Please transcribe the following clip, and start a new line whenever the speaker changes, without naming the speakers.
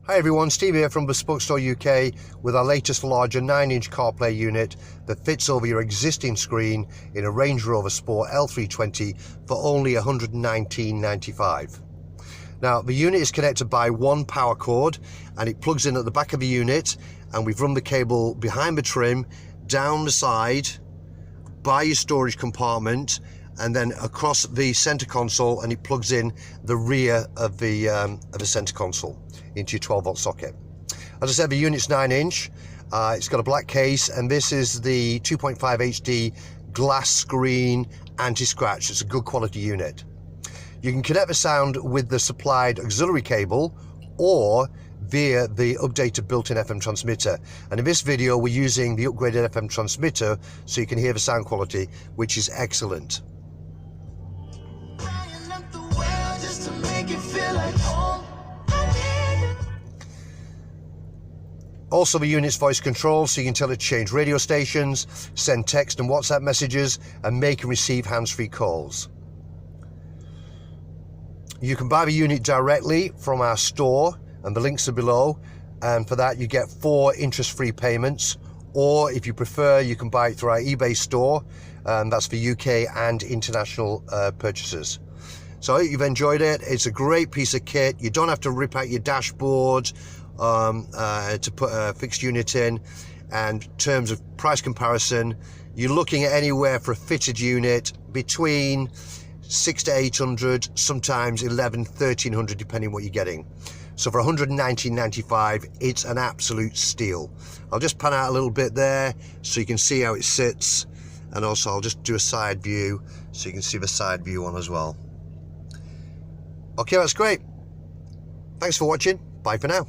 Hi everyone, Steve here from Bespoke Store UK with our latest larger 9-inch Carplay unit that fits over your existing screen in a Range Rover Sport L320 for only $119.95. Now the unit is connected by one power cord and it plugs in at the back of the unit, and we've run the cable behind the trim, down the side, by your storage compartment, and then across the center console, and it plugs in the rear of the center console into your 12-volt socket. As I said, the unit's 9-inch. It's got a black case, and this is the 2.5 HD glass screen anti-scratch. It's a good quality unit. You can connect the sound with the supplied auxiliary cable or via the updated built-in FM transmitter, and in this video we're using the upgraded FM transmitter so you can hear the sound quality, which is excellent. Also, the unit's voice control, so you can tell it to change radio stations, send text and WhatsApp messages, and make and receive hands-free calls. You can buy the unit directly from our store, and the links are below, and for that you get 4 interest-free payments, or if you prefer you can buy it through our eBay store, and that's for UK and international purchases. So I hope you've enjoyed it. It's a great piece of kit. You don't have to rip out your dashboard to put a fixed unit in, and in terms of price comparison you're looking at anywhere for a fitted unit between $600 to $800, sometimes $1,100–1,300 depending what you're getting. So for $119.95 it's an absolute steal. I'll just pan out a little bit there so you can see how it sits, and also I'll just do a side view so you can see the side view on as well. Okay, that's great. Thanks for watching. Bye for now.